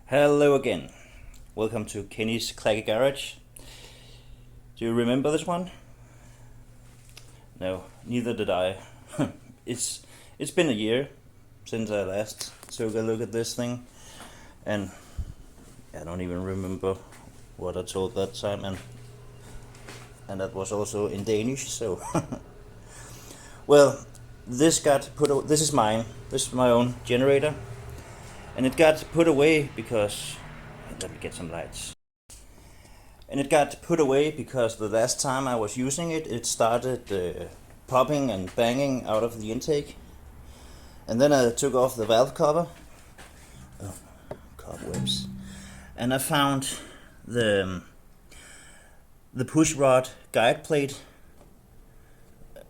Hello again. Welcome to Kenny's Clacky Garage. Do you remember this one? No, neither did I. It's been a year since I last took a look at this thing, and I don't even remember what I told that time, and that was also in Danish. So, well, this is mine. This is my own generator, and it got put away because let me get some lights. And it got put away because the last time I was using it, it started popping and banging out of the intake. And then I took off the valve cover. Oh, cobwebs. And I found the push rod guide plate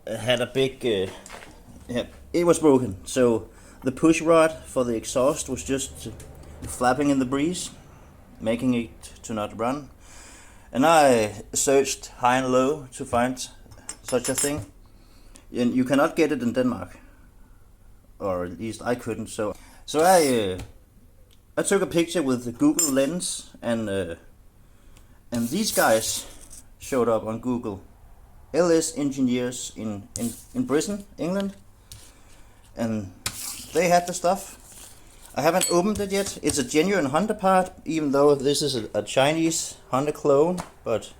had a big, it was broken. So the push rod for the exhaust was just flapping in the breeze, making it to not run. And I searched high and low to find such a thing. And you cannot get it in Denmark, or at least I couldn't. So I took a picture with the Google Lens, and these guys showed up on Google. LS Engineers in Britain, England, and they had the stuff. I haven't opened it yet. It's a genuine Honda part, even though this is a Chinese Honda clone. But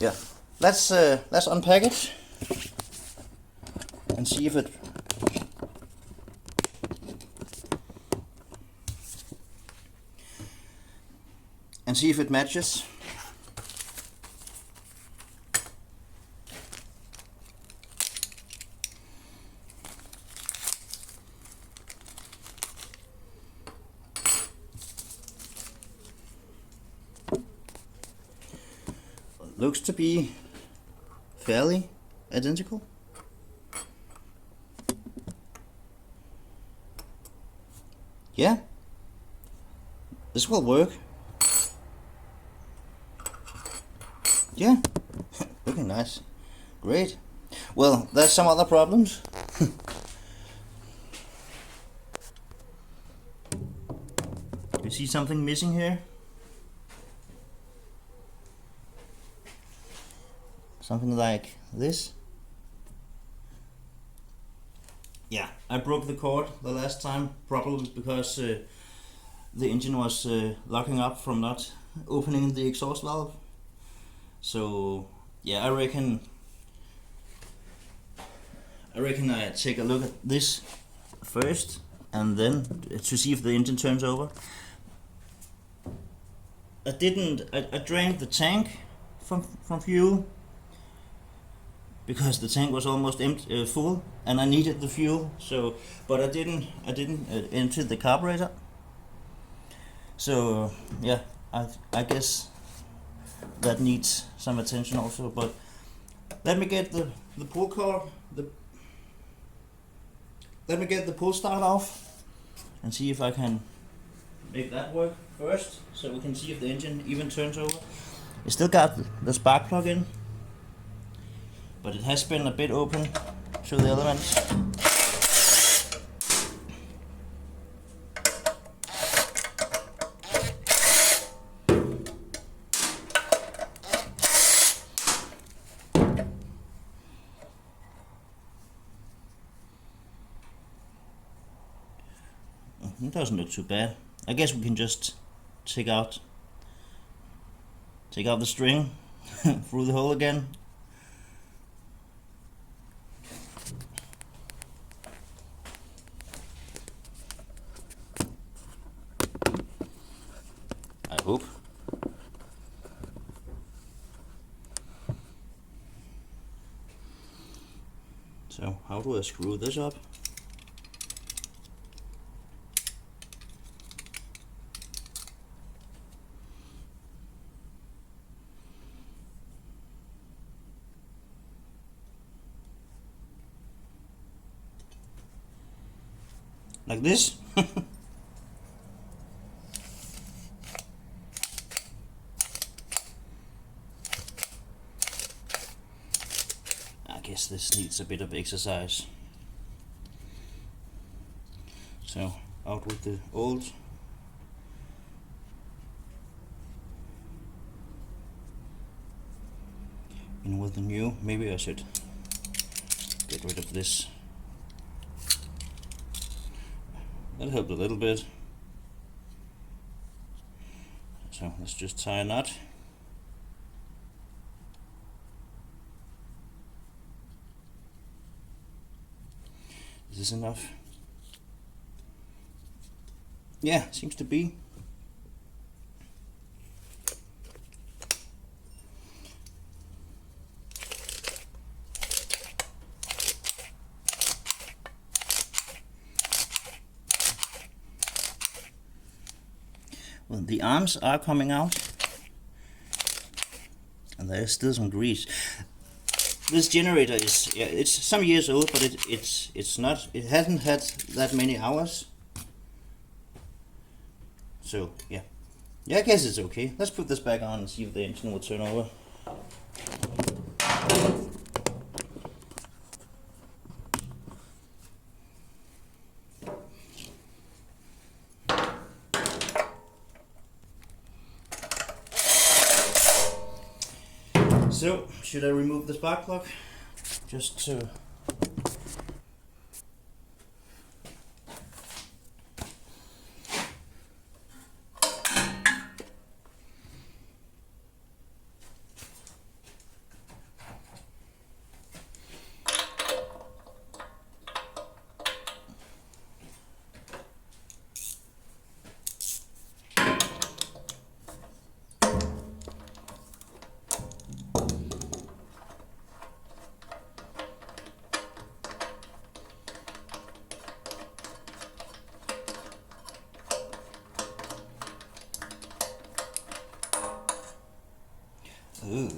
yeah, let's unpack it and see if it matches. Looks to be fairly identical. Yeah, this will work. Yeah, looking nice. Great. Well, there's some other problems. You see something missing here? Something like this. Yeah, I broke the cord the last time, probably because the engine was locking up from not opening the exhaust valve. So yeah, I reckon I take a look at this first, and then to see if the engine turns over. I drained the tank from fuel, because the tank was almost empty, full, and I needed the fuel. So, but I didn't empty the carburetor. So yeah, I guess that needs some attention also. But let me get the pull cord, let me get the pull start off, and see if I can make that work first, so we can see if the engine even turns over. It still got the spark plug in, but it has been a bit open to the elements. It doesn't look too bad. I guess we can just take out the string through the hole again. I hope. So how do I screw this up? Like this? I guess this needs a bit of exercise. So out with the old in with the new. Maybe I should get rid of this. That helped a little bit. So let's just tie a knot. Is this enough? Yeah, seems to be. Well, the arms are coming out, and there's still some grease. This generator is, yeah, it's some years old, but it's not. It hasn't had that many hours. So yeah, I guess it's okay. Let's put this back on and see if the engine will turn over. So, should I remove the spark plug? Just to... Ooh.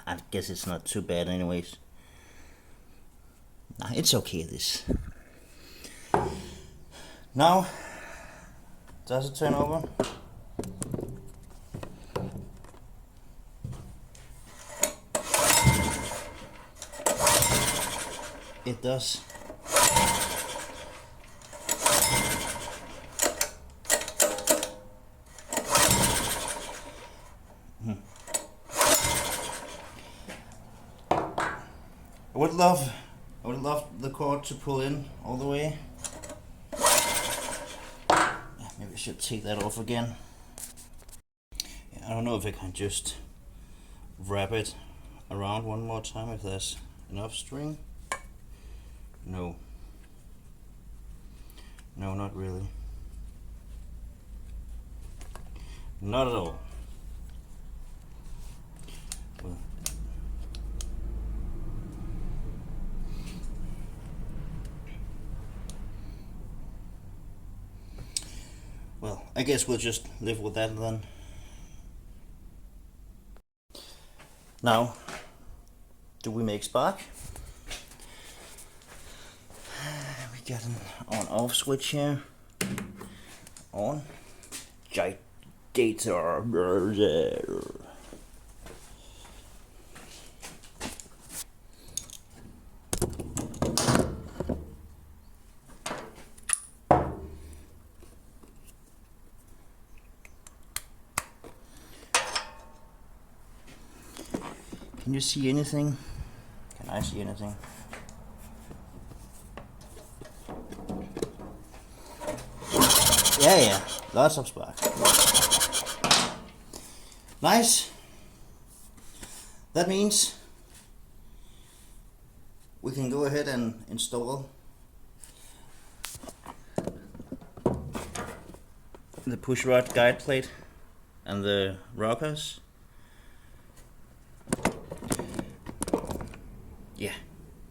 I guess it's not too bad anyways. Nah, it's okay this. Now, does it turn over? It does. I would love the cord to pull in all the way. Maybe I should take that off again. Yeah, I don't know if I can just wrap it around one more time if there's enough string. No, not really. Not at all. Well, I guess we'll just live with that then. Now, do we make spark? We got an on-off switch here. On. Data. Can you see anything? Can I see anything? Yeah, lots of spark. Nice. That means we can go ahead and install the push rod guide plate and the rockers. Yeah,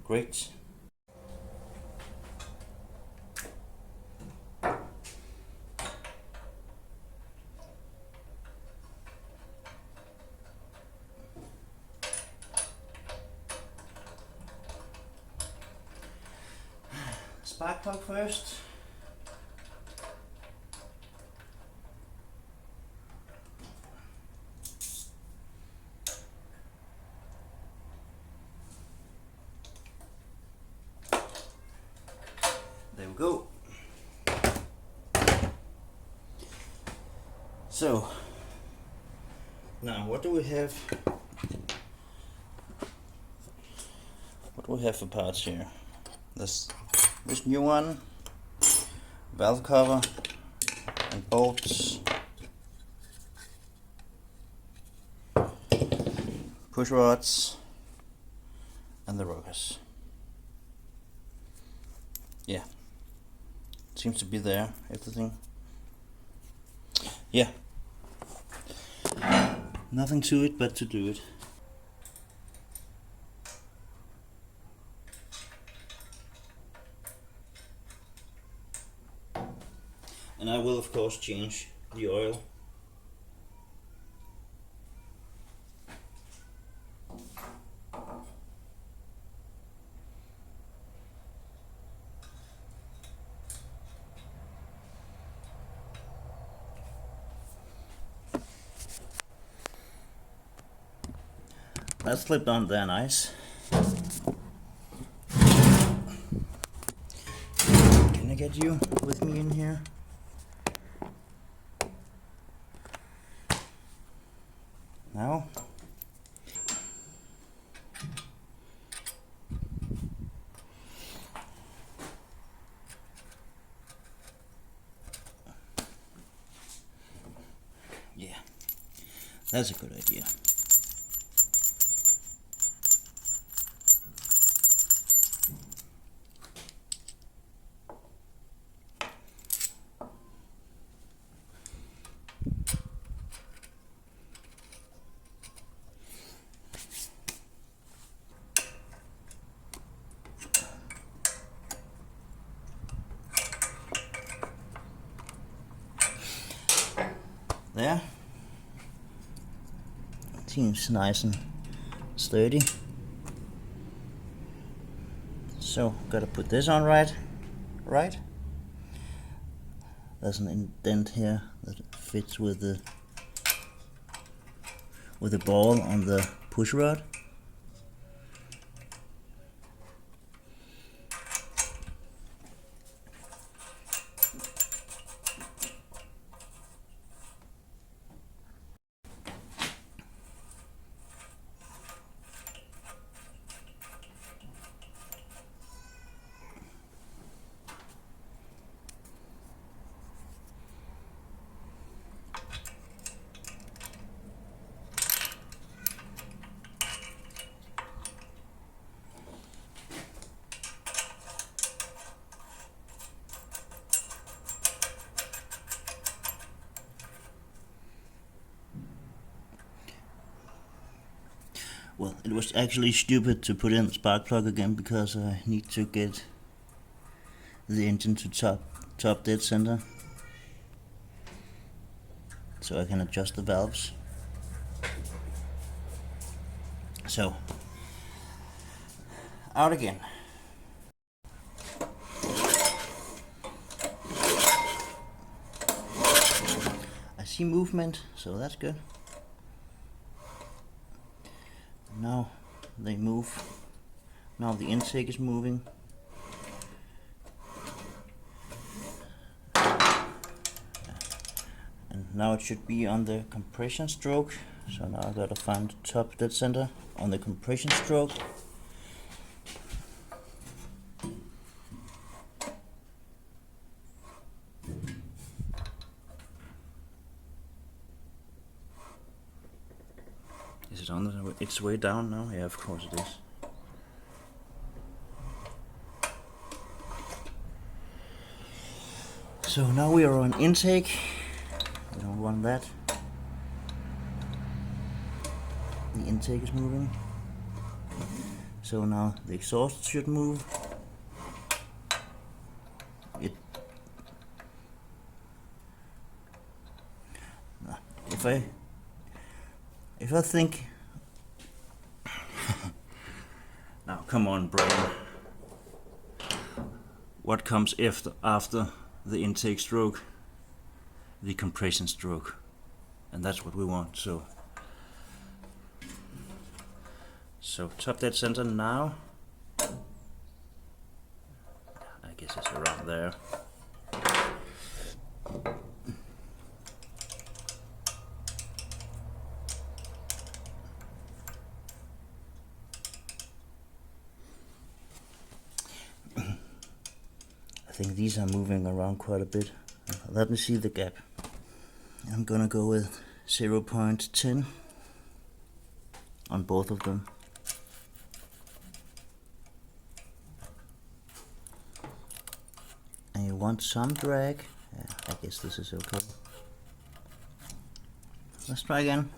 great. Spark plug first. There we go. So, now what do we have what do we have for parts here? This new one, valve cover and bolts, push rods, and the rockers. Yeah, seems to be there, everything. Yeah, nothing to it but to do it. And I will of course change the oil. That slipped on there nice. Can I get you with me in here? Now? Yeah, that's a good idea. There. Seems nice and sturdy. So, gotta put this on right. There's an indent here that fits with the ball on the push rod. Well, it was actually stupid to put in the spark plug again because I need to get the engine to top dead center so I can adjust the valves. So, out again. I see movement, so that's good. Now they move. Now the intake is moving. And now it should be on the compression stroke. So now I gotta find the top dead center on the compression stroke. Is it on its way down now? Yeah, of course it is. So now we are on intake. We don't want that. The intake is moving. So now the exhaust should move. If I think now, come on, brain. What comes after the intake stroke? The compression stroke, and that's what we want. So top dead center now. I guess it's around there. I think these are moving around quite a bit. Let me see the gap. I'm gonna go with 0.10 on both of them. And you want some drag. Yeah, I guess this is okay. Let's try again.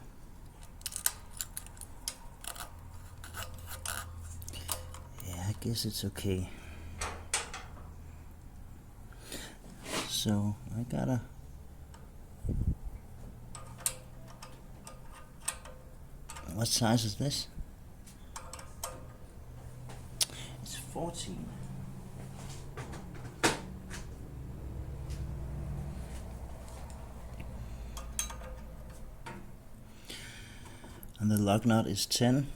Yeah, I guess it's okay. So I gotta what size is this? It's 14. And the lug nut is 10.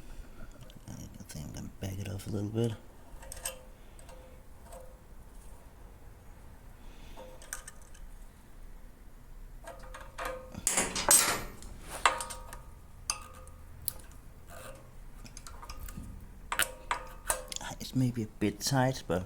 I think I'm gonna back it off a little bit. It's maybe a bit tight, but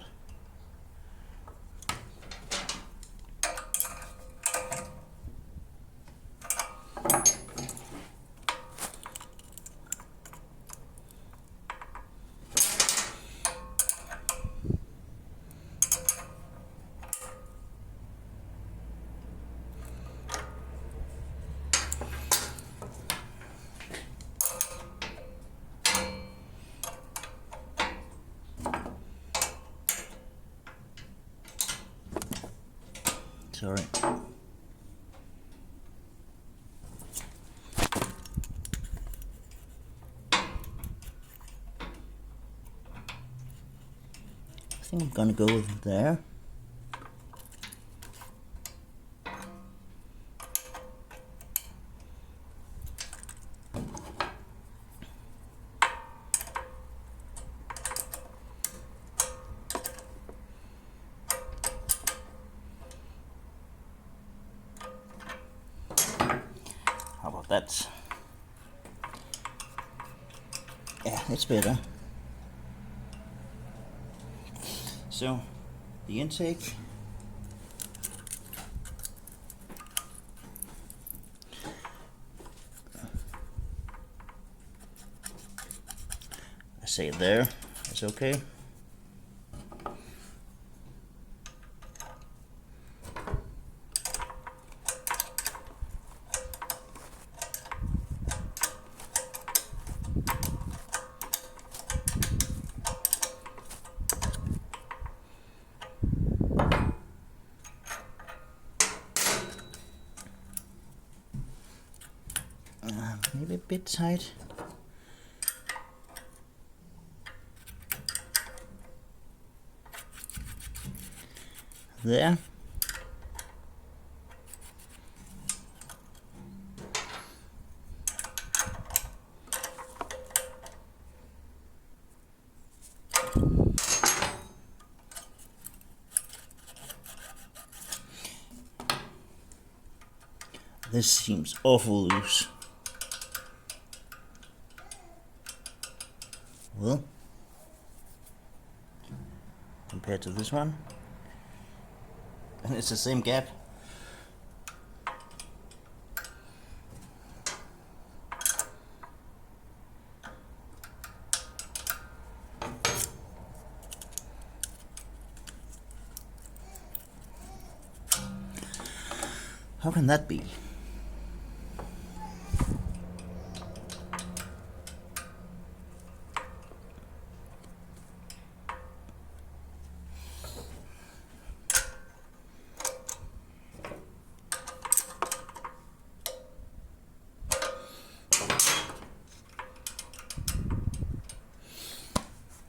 sorry. I think I'm gonna go with there. How about that? Yeah, it's better. So, the intake. I say there, it's okay. Maybe a bit tight. There. This seems awful loose. Well, compared to this one, and it's the same gap. How can that be?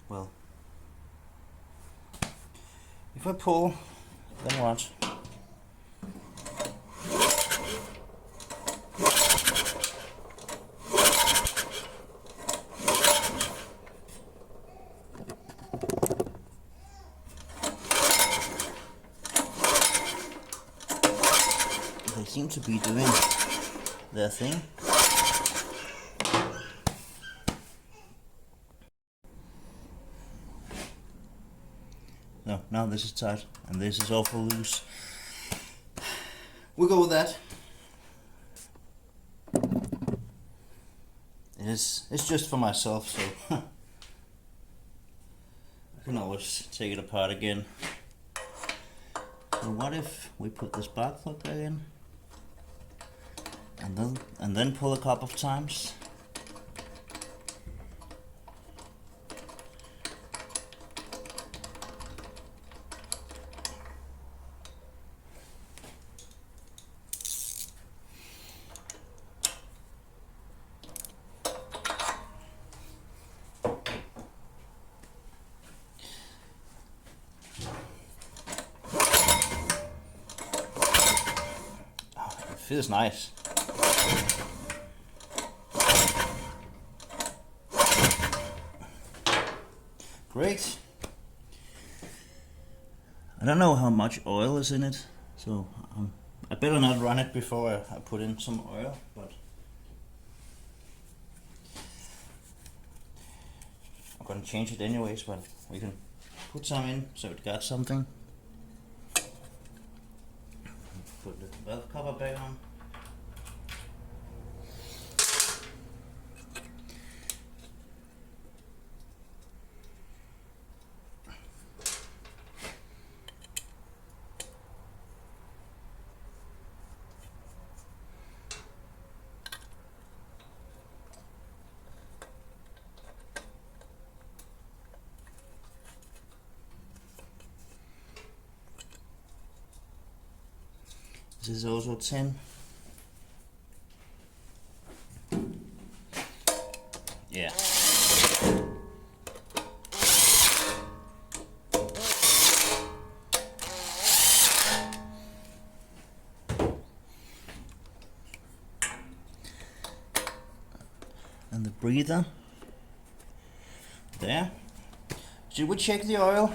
Well, if I pull, then watch. They seem to be doing their thing. No, now this is tight, and this is awful loose. We'll go with that. It's just for myself, so I can always take it apart again. So what if we put the spark plug back in, and then pull a couple of times? Feels nice. Great. I don't know how much oil is in it, so I better not run it before I put in some oil, but I'm gonna change it anyways, but we can put some in so it got something. Put the valve cover back on. This is also 10. Yeah. And the breather there. Should we check the oil?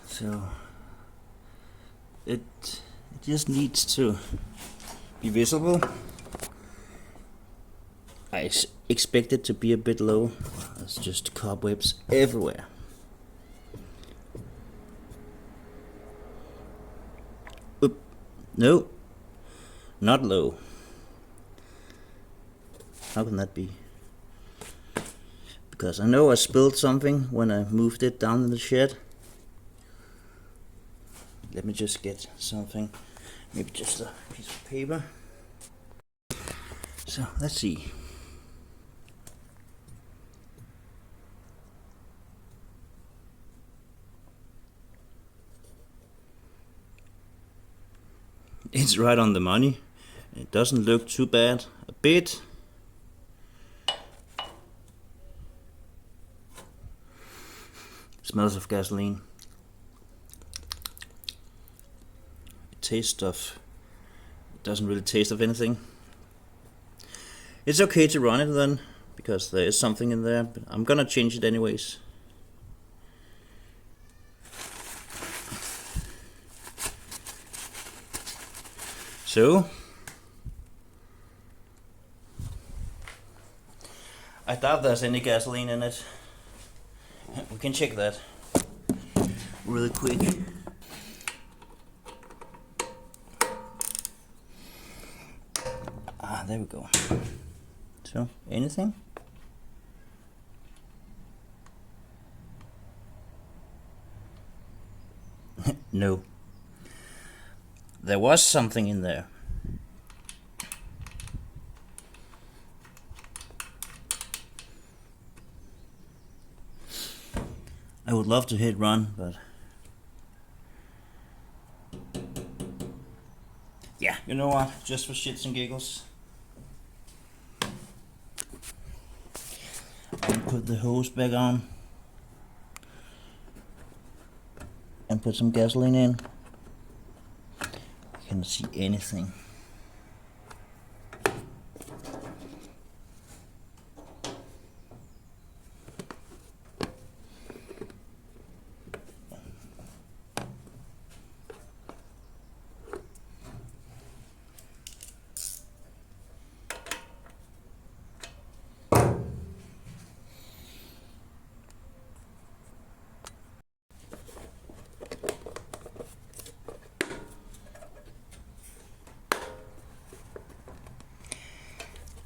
So it just needs to be visible. I expect it to be a bit low. There's just cobwebs everywhere. Oop. No, not low. How can that be? Because I know I spilled something when I moved it down in the shed. Let me just get something, maybe just a piece of paper. So let's see. It's right on the money. It doesn't look too bad. A bit. Smells of gasoline. It doesn't really taste of anything. It's okay to run it then, because there is something in there, but I'm gonna change it anyways. So I doubt there's any gasoline in it. We can check that really quick. There we go. So, anything? No. There was something in there. I would love to hit run, but yeah, you know what? Just for shits and giggles. Put the hose back on and put some gasoline in. I can't see anything.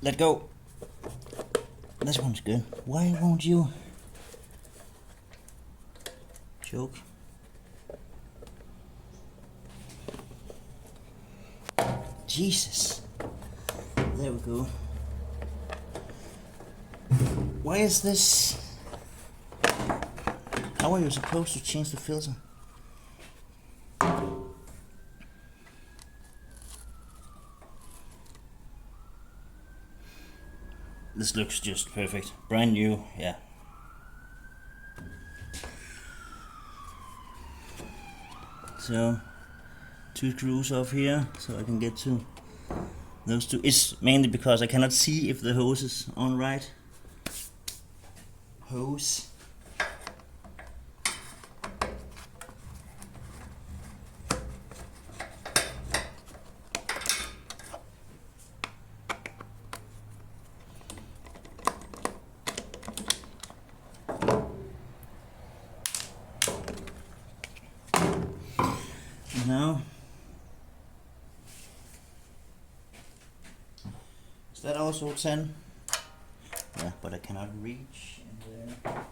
Let go. This one's good. Why won't you choke? Jesus. There we go. Why is this? How are you supposed to change the filter? This looks just perfect. Brand new, yeah. So, 2 screws off here, so I can get to those two. It's mainly because I cannot see if the hose is on right. Hose. Now, is that also 10? Yeah, but I cannot reach in there.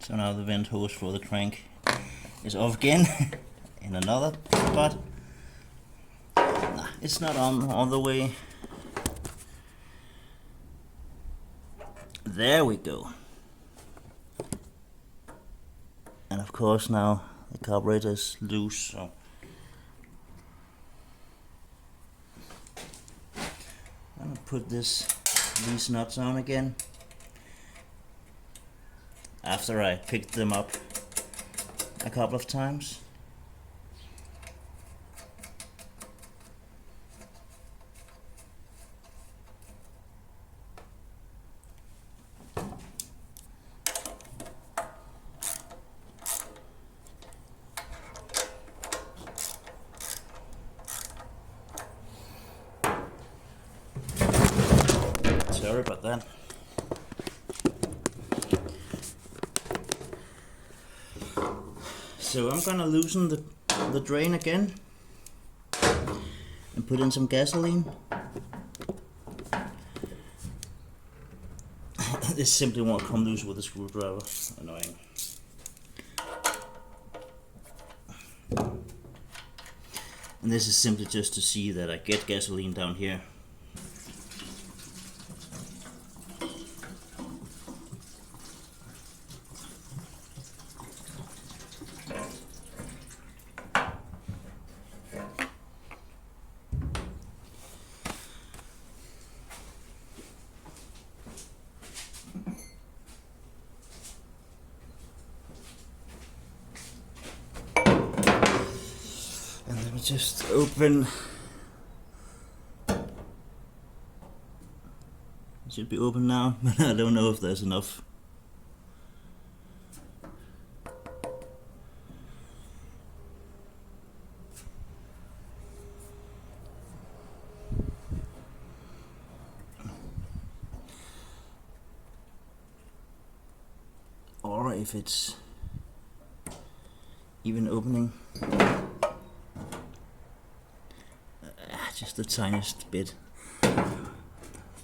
So now the vent hose for the crank is off again in another spot. Nah, it's not on all the way. There we go. And of course now the carburetor is loose, so I'm gonna put these nuts on again. After I picked them up a couple of times. Sorry about that. So I'm gonna loosen the drain again and put in some gasoline. This simply won't come loose with a screwdriver. Annoying. And this is simply just to see that I get gasoline down here. And let me just open. It should be open now, but I don't know if there's enough. Or if it's even opening. Just the tiniest bit.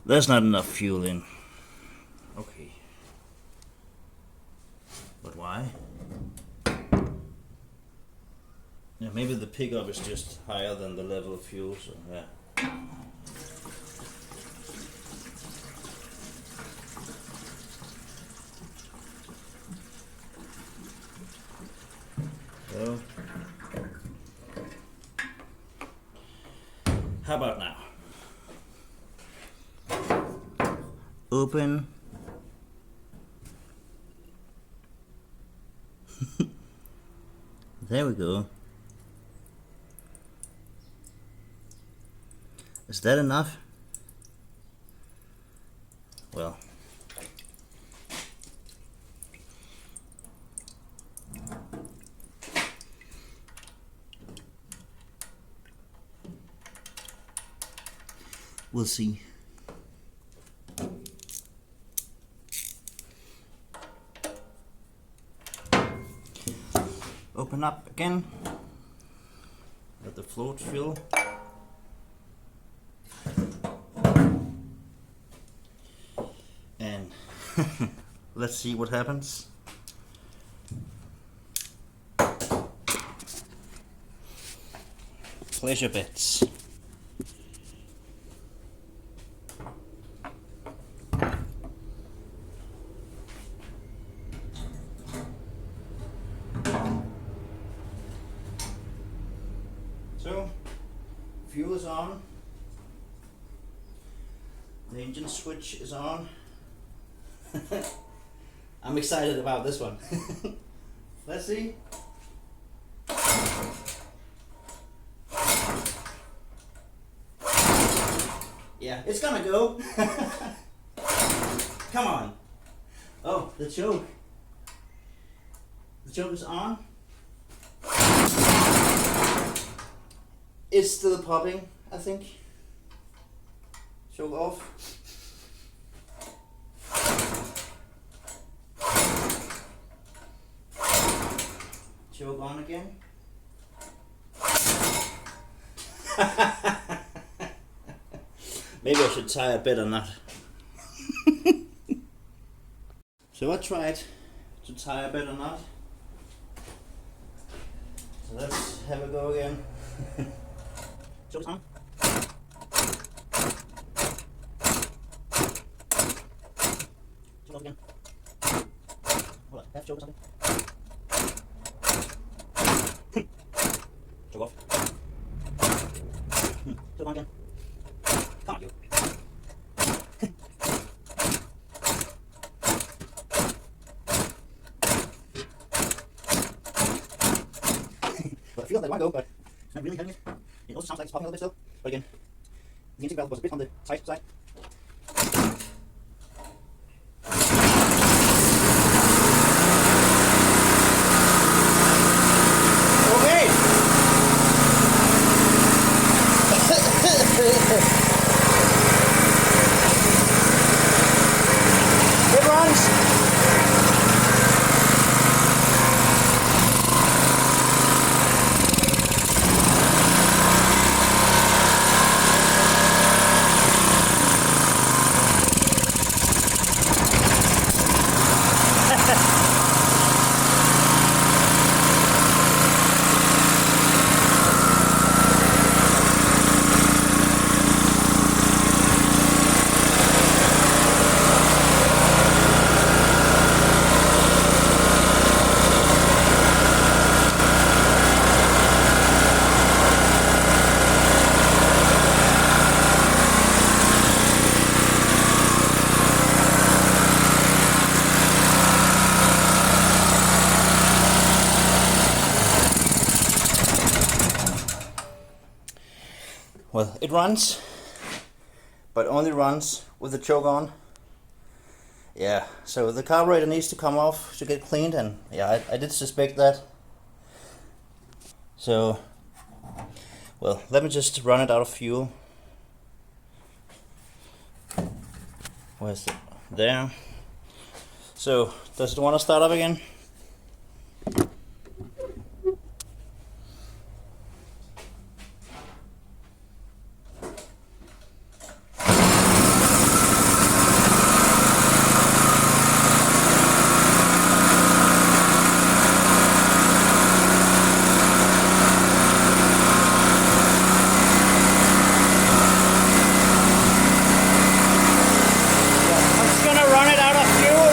There's not enough fuel in. Okay. But why? Yeah, maybe the pickup is just higher than the level of fuel, so yeah. So, how about now? Open There we go. Is that enough? Well, we'll see. Open up again. Let the float fill. And let's see what happens. Pleasure bits. So, fuel is on. The engine switch is on. I'm excited about this one. Let's see. Yeah, it's gonna go. Come on. Oh, the choke. The choke is on. It's still popping, I think. Choke off. Choke on again. Maybe I should tie a better knot. So I tried to tie a better knot. So let's have a go again. Choke's on. Choke off again. Hold on, have choke or something. Choke off. Choke on again. Come on, you. Well, I feel like I want to go, but it's not really hitting it. It also sounds like it's popping a little bit still. But again, the intake valve was a bit on the tight side. It runs. Well, it runs, but only runs with the choke on. Yeah, so the carburetor needs to come off to get cleaned, and yeah, I did suspect that. So, well, let me just run it out of fuel. Where's it? There. So, does it want to start up again? I'm just gonna run it out of fuel.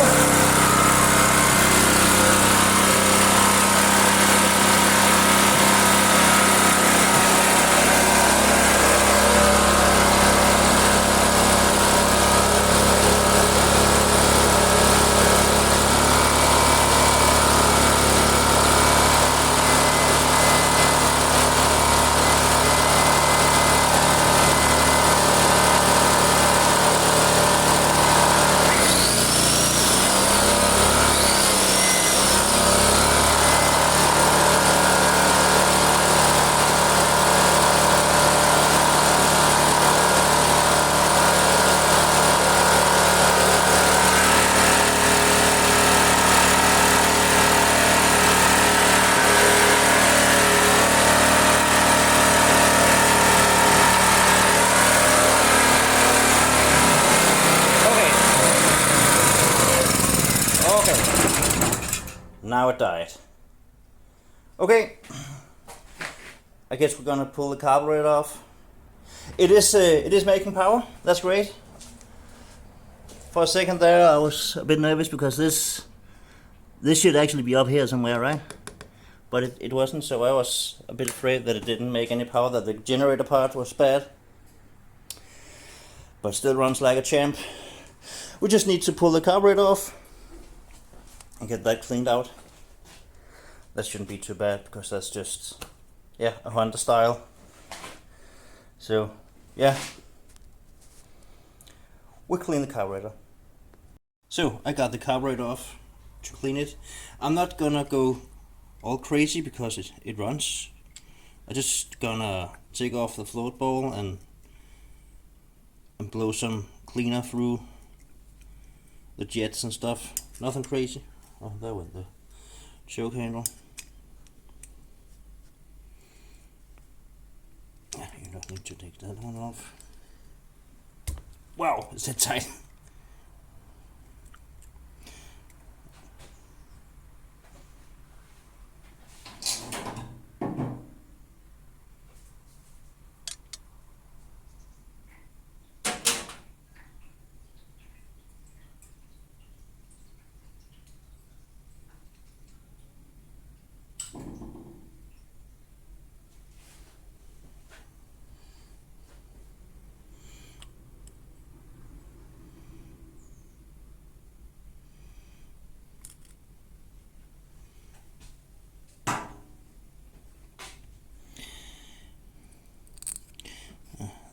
Now it died. Okay, I guess we're gonna pull the carburetor off. It is making power. That's great. For a second there, I was a bit nervous because this should actually be up here somewhere, right? But it wasn't, so I was a bit afraid that it didn't make any power, that the generator part was bad. But still runs like a champ. We just need to pull the carburetor off and get that cleaned out. That shouldn't be too bad because that's just, yeah, a Honda style. So, yeah, we'll clean the carburetor. So, I got the carburetor off to clean it. I'm not gonna go all crazy because it runs. I'm just gonna take off the float bowl and blow some cleaner through the jets and stuff. Nothing crazy. Oh, there went the choke handle. You don't need to take that one off. Wow, is that tight?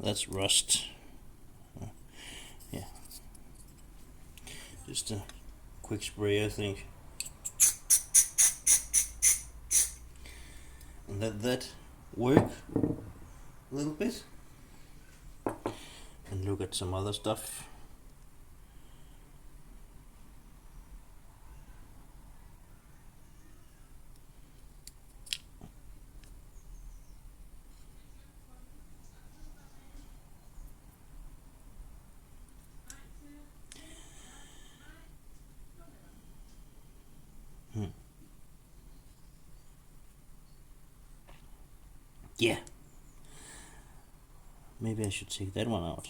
That's rust. Yeah. Just a quick spray, I think. And let that work a little bit. And look at some other stuff. Yeah. Maybe I should take that one out.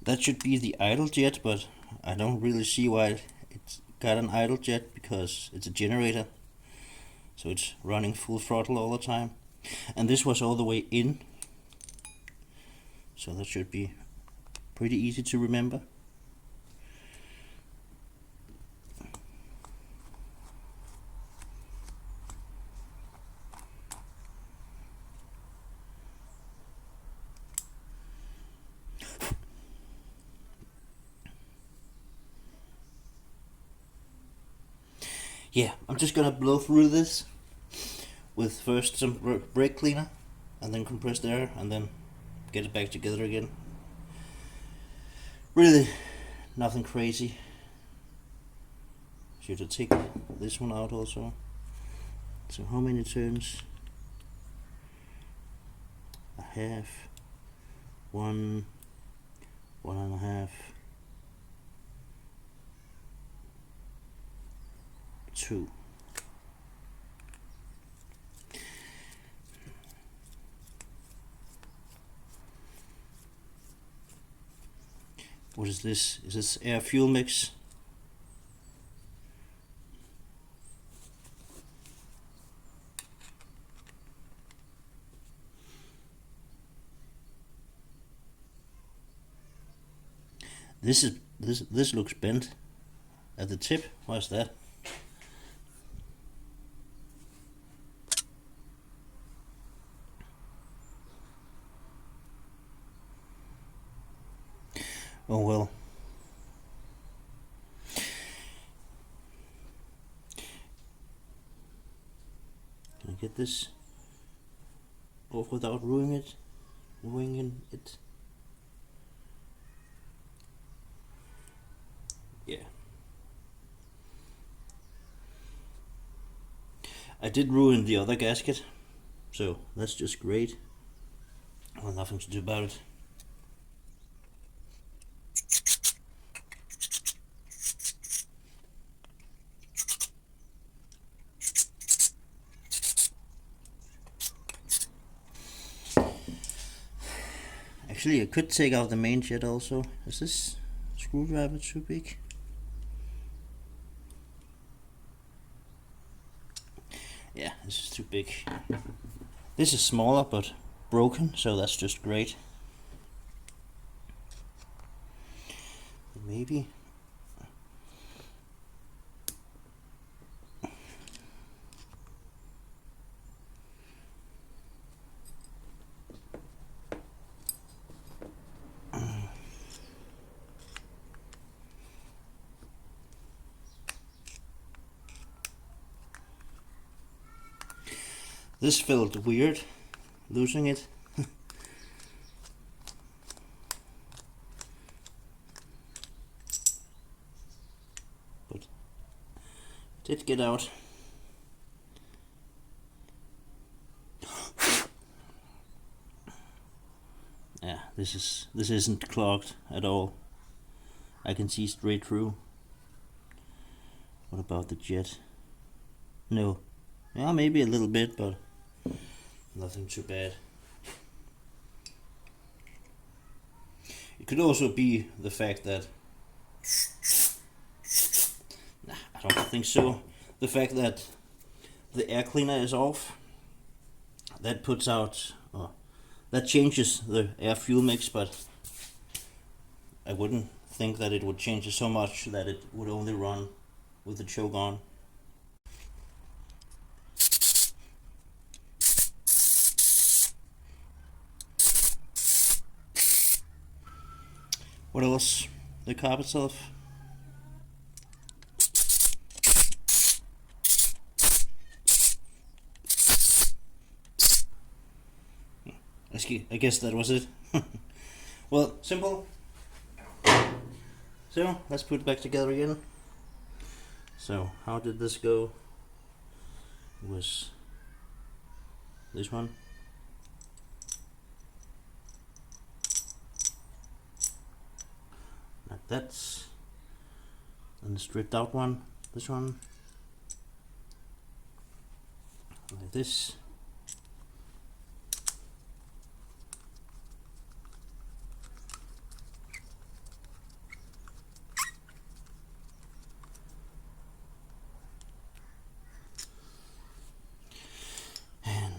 That should be the idle jet, but I don't really see why it's got an idle jet because it's a generator. So it's running full throttle all the time. And this was all the way in. So that should be pretty easy to remember. Yeah, I'm just gonna blow through this with first some brake cleaner and then compressed air and then get it back together again. Really nothing crazy. Should I take this one out also? So how many turns? A half, one and a half, 2. What is this? Is this air fuel mix? This looks bent at the tip. What's that? Oh well. Can I get this off without ruining it? Yeah. I did ruin the other gasket, so that's just great. Well, nothing to do about it. Actually, I could take out the main jet also. Is this screwdriver too big? Yeah, this is too big. This is smaller but broken, so that's just great. Maybe. This felt weird, losing it. But it did get out. Yeah, this isn't clogged at all. I can see straight through. What about the jet? No. Yeah, maybe a little bit, but nothing too bad. It could also be the fact that... Nah, I don't think so. The fact that the air cleaner is off. That puts out... that changes the air fuel mix, but I wouldn't think that it would change it so much that it would only run with the choke on. What else? The carb itself. I guess that was it. Well, simple. So, let's put it back together again. So, how did this go? It was this one. Like that. And the stripped out one. This one. Like this.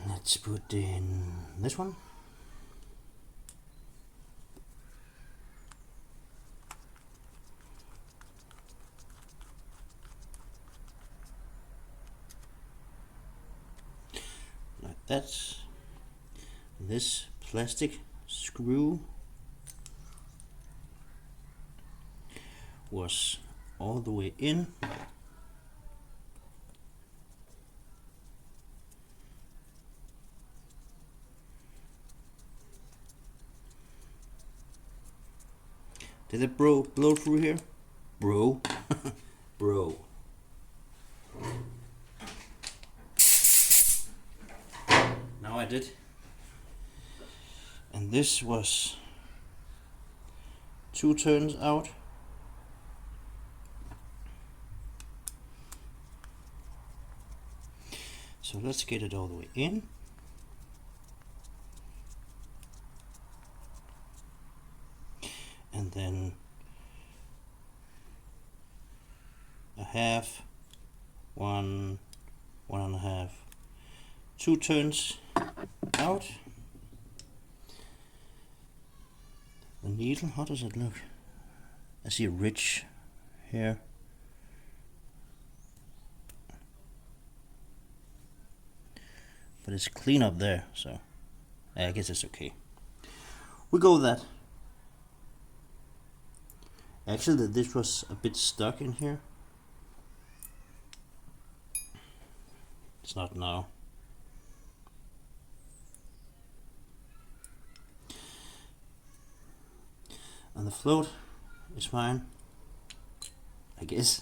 Let's put in this one. Like that. This plastic screw was all the way in. Did it blow through here? Bro. Bro. Now I did. And this was 2 turns out. So let's get it all the way in. And then a half, 1, 1.5, 2 turns out. The needle, how does it look? I see a ridge here. But it's clean up there, so I guess it's okay. We go with that. Actually, this was a bit stuck in here. It's not now. And the float is fine, I guess.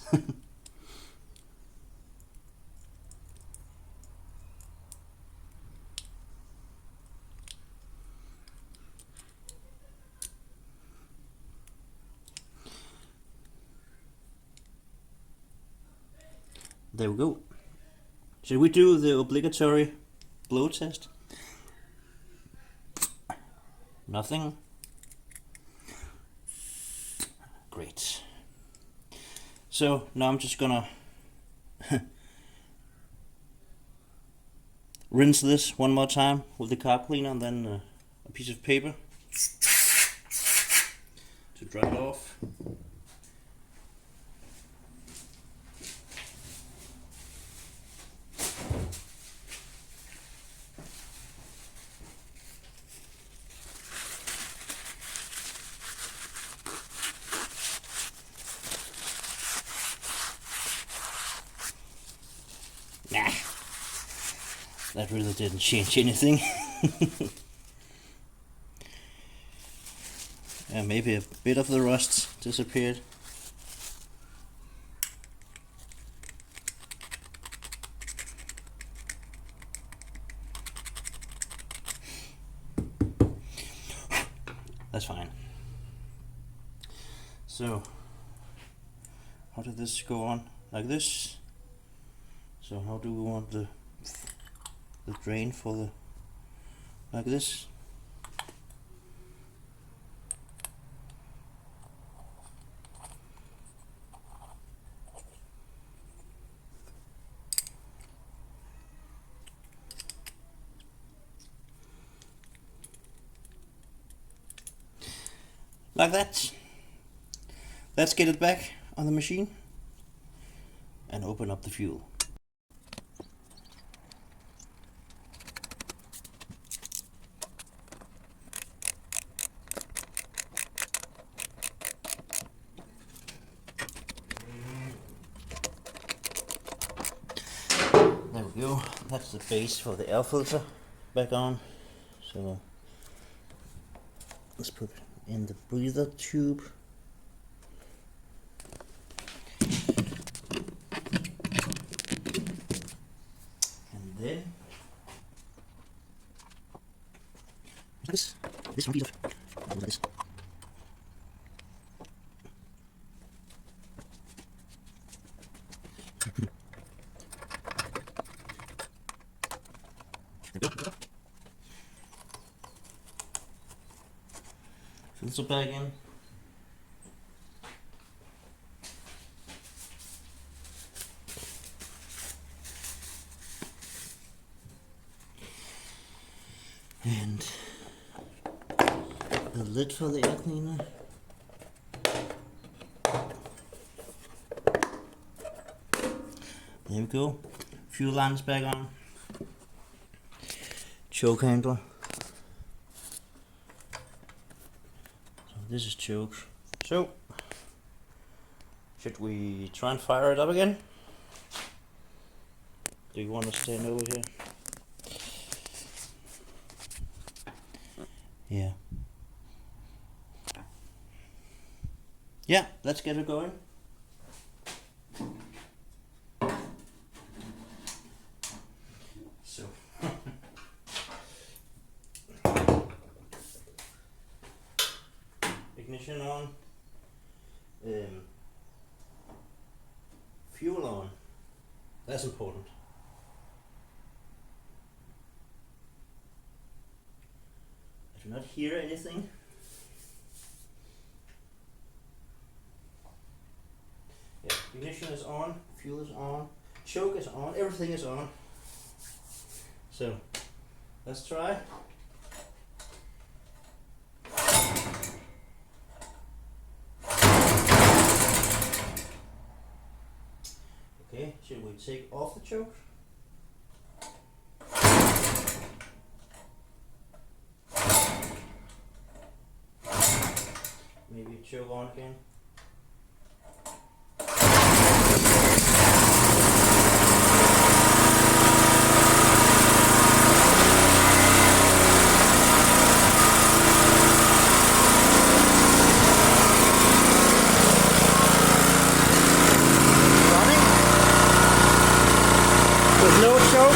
there we go. Should we do the obligatory blow test? Nothing. Great. So now I'm just gonna rinse this one more time with the carb cleaner and then a piece of paper to dry it off. Nah, that really didn't change anything. Maybe a bit of the rust disappeared. That's fine. So, how did this go on? Like this? So how do we want the drain for the, like this? Like that. Let's get it back on the machine and open up the fuel. There we go. That's the base for the air filter back on. So let's put it in the breather tube. And then this one piece of this. Filter back in. And the lid for the air cleaner. There we go. Fuel line is back on. Choke handle. So this is choke. So should we try and fire it up again? Do you want to stand over here? Yeah. Yeah, let's get it going. So ignition on, fuel on. That's important. I do not hear anything. Yeah, ignition is on, fuel is on, choke is on, everything is on. So let's try. Okay, should we take off the choke? Maybe choke on again. No choke.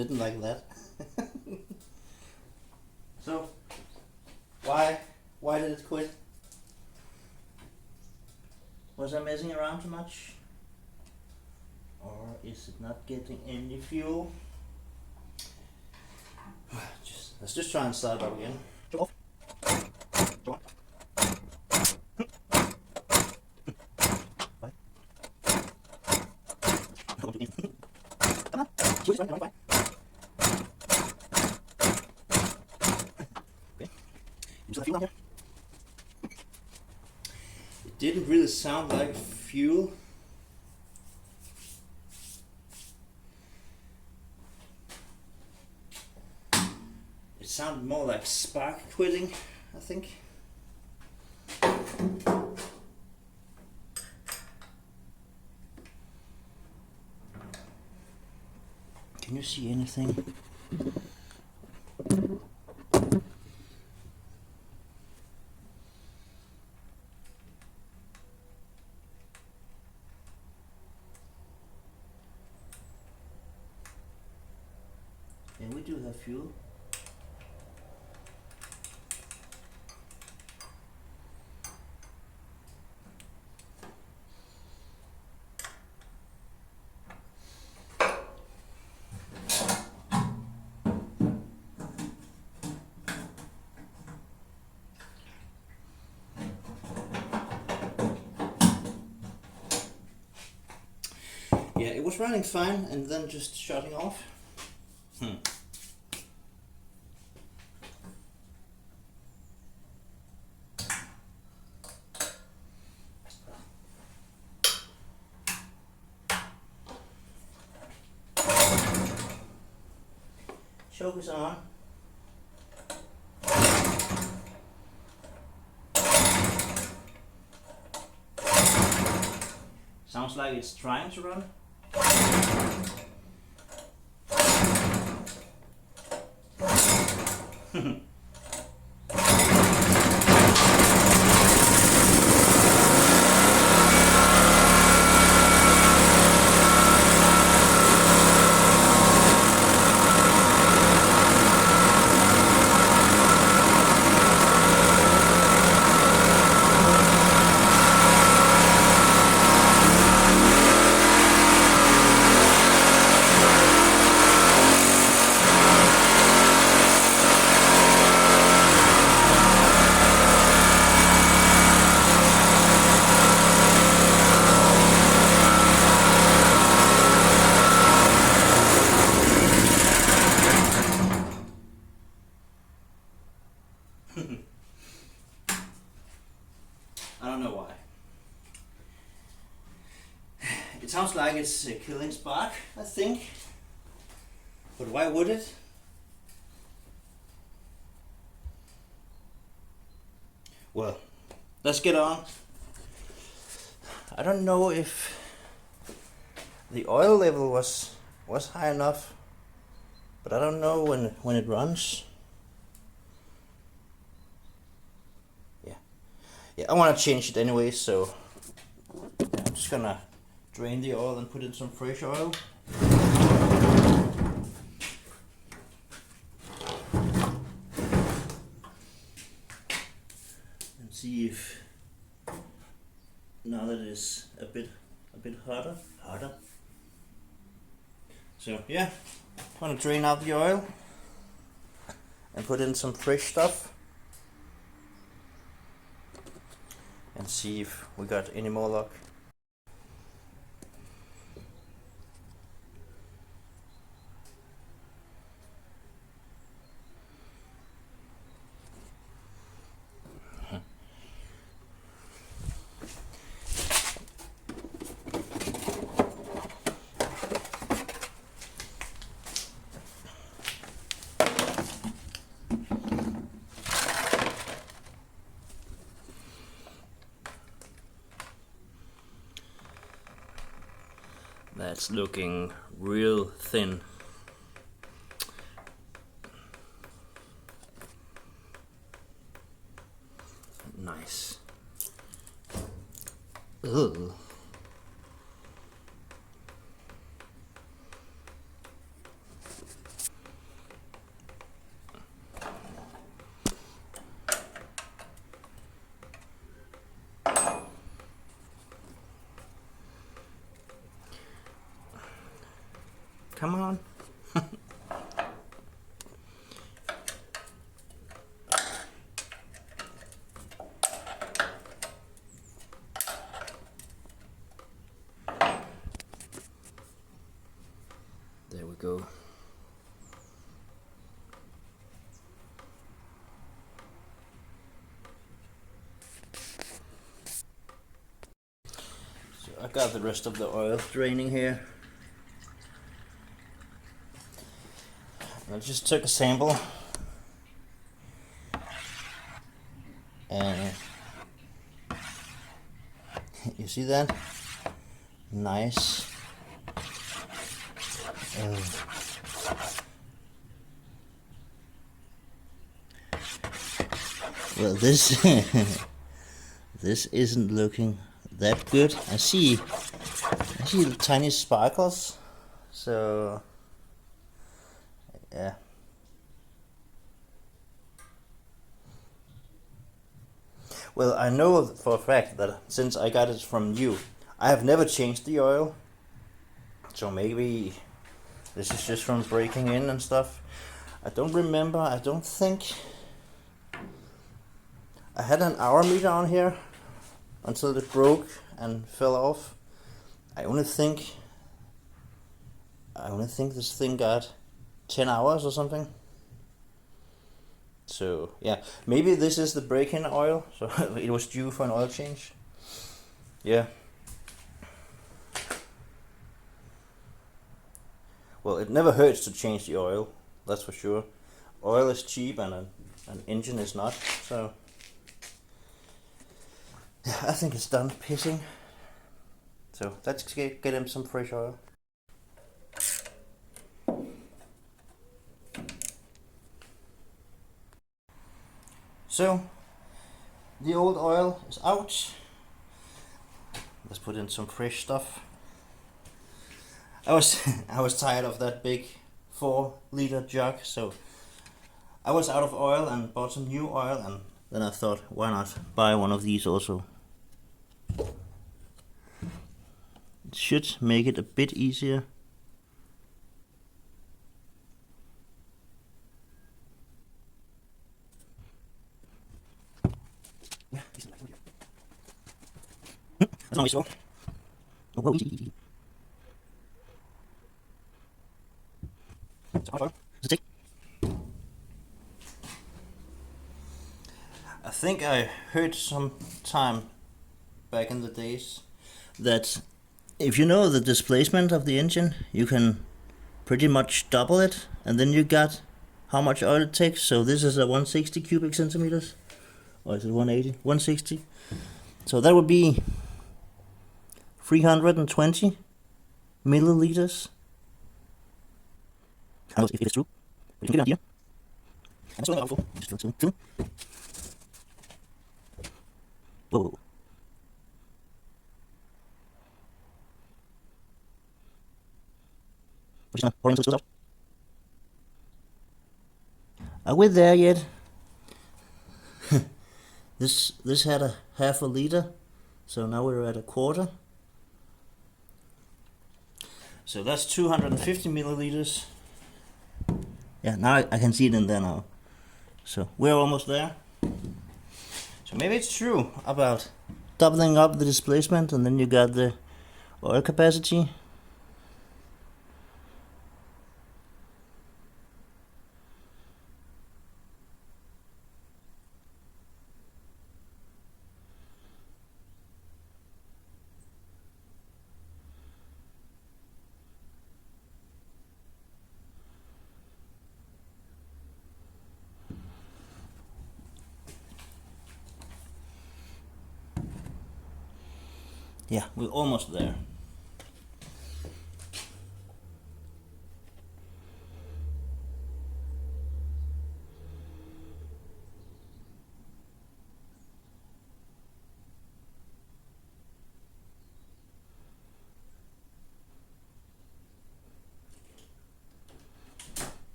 didn't like that. So, why did it quit? Was I messing around too much? Or is it not getting any fuel? Let's just try and start up again. It didn't really sound like fuel. It sounded more like spark quitting, I think. Can you see anything? And we do have fuel. Yeah, it was running fine and then just shutting off. Choke is on. Sounds like it's trying to run. I don't know why. It sounds like it's killing spark, I think. But why would it? Well, let's get on. I don't know if the oil level was high enough, but I don't know when it runs. Yeah, I want to change it anyway, so I'm just gonna drain the oil and put in some fresh oil. And see if now that it's a bit harder. So yeah, I'm gonna drain out the oil and put in some fresh stuff. And see if we got any more luck. That's looking real thin. Nice. Ugh. Come on. There we go. So I got the rest of the oil draining here. I just took a sample and you see that? Nice. Well, this this isn't looking that good. I see the tiny sparkles. So yeah. Well, I know for a fact that since I got it from you, I have never changed the oil. So maybe this is just from breaking in and stuff. I don't remember. I don't think I had an hour meter on here until it broke and fell off. I only think this thing got 10 hours or something. So yeah, maybe this is the break-in oil, so it was due for an oil change. Yeah. Well, it never hurts to change the oil, that's for sure. Oil is cheap and an engine is not, so yeah, I think it's done pissing. So let's get him some fresh oil. So the old oil is out. Let's put in some fresh stuff. I was tired of that big 4-liter jug, so I was out of oil and bought some new oil, and then I thought, why not buy one of these also? It should make it a bit easier. That's not useful. Oh, whoa, easy. I think I heard some time back in the days that if you know the displacement of the engine, you can pretty much double it, and then you got how much oil it takes. So this is a 160 cubic centimeters, or is it 180? 160. So that would be 320 milliliters. I don't know if it's true. We can get an idea. And that's helpful. Just fill. Whoa. We're just pouring some out. Are we there yet? This had a half a liter, so now we're at a quarter. So that's 250 milliliters. Yeah, now I can see it in there now. So we're almost there. So maybe it's true about doubling up the displacement, and then you got the oil capacity. Yeah, we're almost there.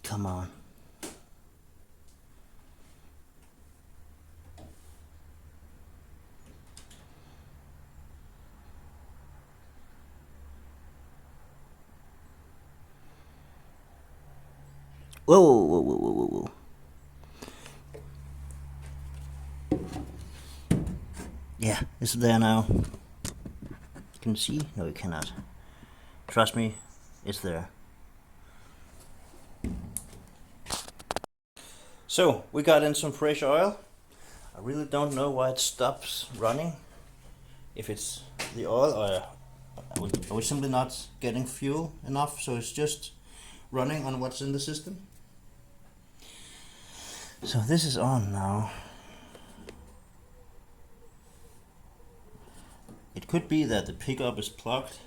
Come on. Whoa, whoa, whoa, whoa, whoa, whoa. Yeah, it's there now. Can you see? No, you cannot. Trust me, it's there. So, we got in some fresh oil. I really don't know why it stops running. If it's the oil or are we simply not getting fuel enough, so it's just running on what's in the system. So this is on now. It could be that the pickup is plugged.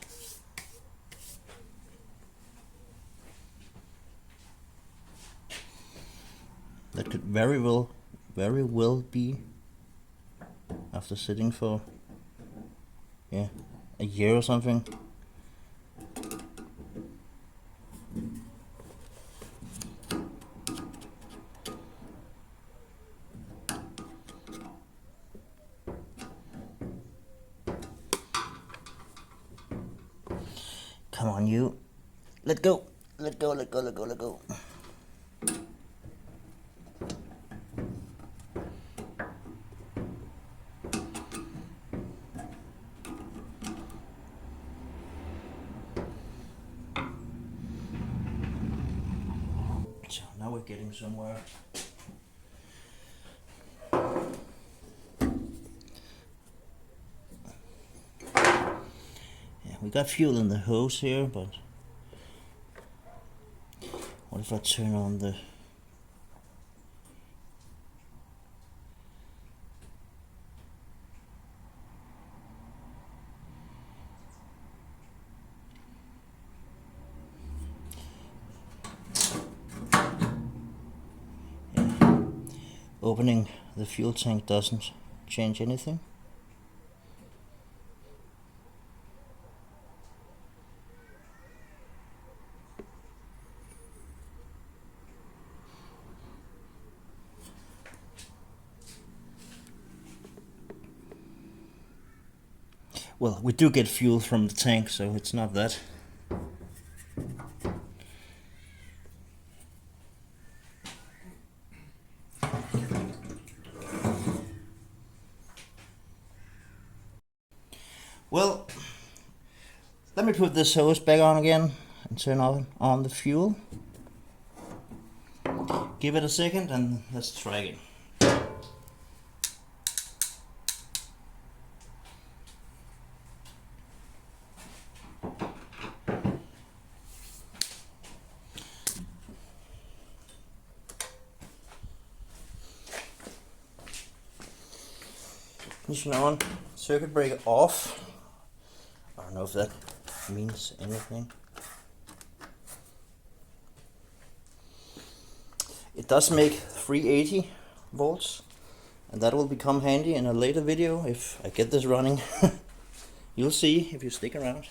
That could very well be, after sitting for a year or something. Come on, you. Let go. Let go, let go, let go, let go. So now we're getting somewhere. Yeah, we got fuel in the hose here, but what if I turn on the opening the fuel tank doesn't change anything. Well, we do get fuel from the tank, so it's not that. Well, let me put this hose back on again and turn on the fuel. Give it a second and let's try again. Ignition on, circuit breaker off. I don't know if that means anything. It does make 380 volts, and that will become handy in a later video if I get this running. You'll see if you stick around.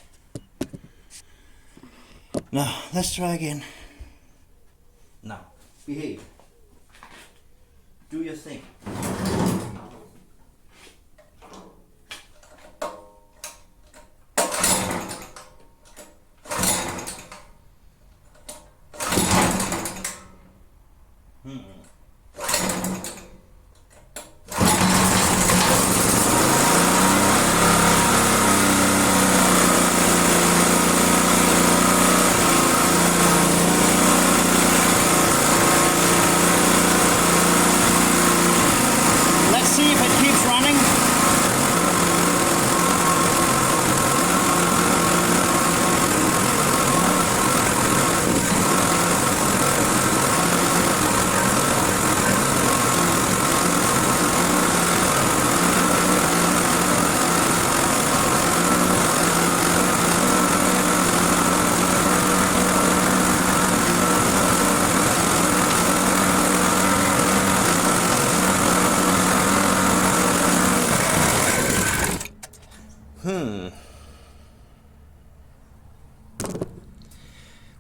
Now, let's try again. Now, behave. Do your thing. Let's see if it keeps running.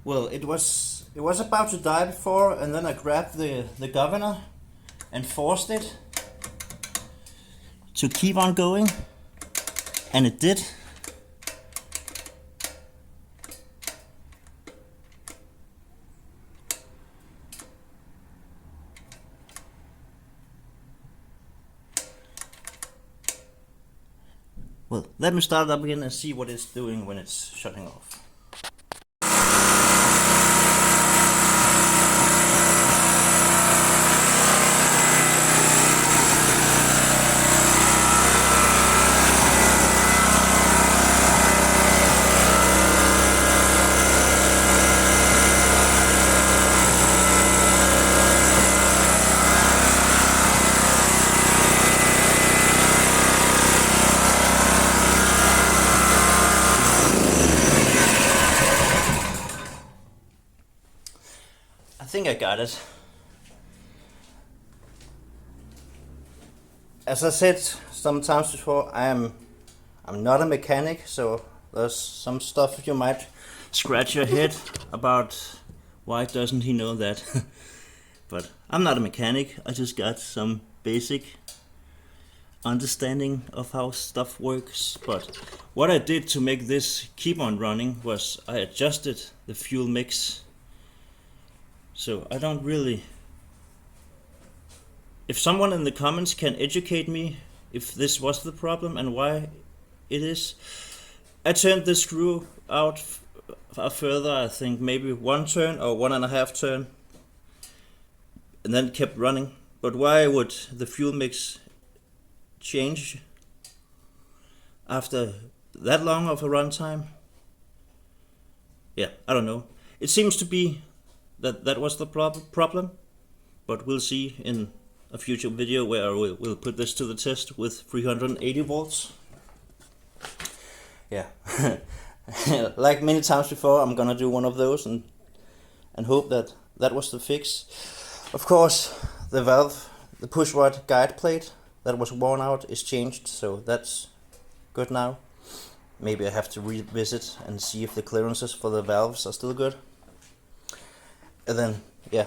Well, it was about to die before, and then I grabbed the governor and forced it to keep on going, and it did. Well, let me start it up again and see what it's doing when it's shutting off. I think I got it. As I said sometimes before, I'm not a mechanic, so there's some stuff you might scratch your head about. Why doesn't he know that? But I'm not a mechanic. I just got some basic understanding of how stuff works. But what I did to make this keep on running was I adjusted the fuel mix. So I don't really... If someone in the comments can educate me if this was the problem and why it is. I turned the screw out further, I think maybe 1 turn or 1.5 turn, and then kept running. But why would the fuel mix change after that long of a runtime? Yeah, I don't know. It seems to be that was the problem, but we'll see in a future video where we'll put this to the test with 380 volts. Yeah, like many times before, I'm gonna do one of those and hope that was the fix. Of course, the valve, the push rod guide plate that was worn out is changed, so that's good now. Maybe I have to revisit and see if the clearances for the valves are still good. And then, yeah,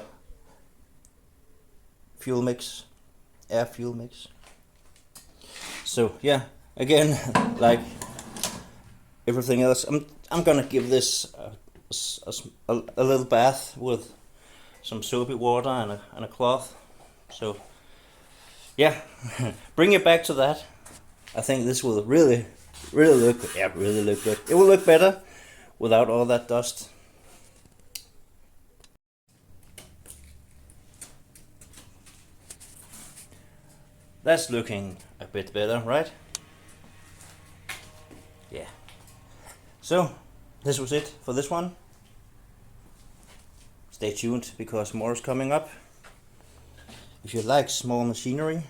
fuel mix, air fuel mix. So yeah, again, like everything else, I'm gonna give this a little bath with some soapy water and a cloth. So yeah, bring it back to that. I think this will really look good. It will look better without all that dust. That's looking a bit better, right? Yeah. So, this was it for this one. Stay tuned because more is coming up. If you like small machinery,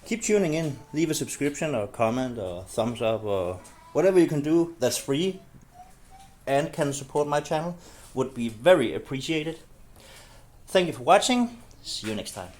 keep tuning in. Leave a subscription or comment or thumbs up or whatever you can do that's free and can support my channel would be very appreciated. Thank you for watching. See you next time.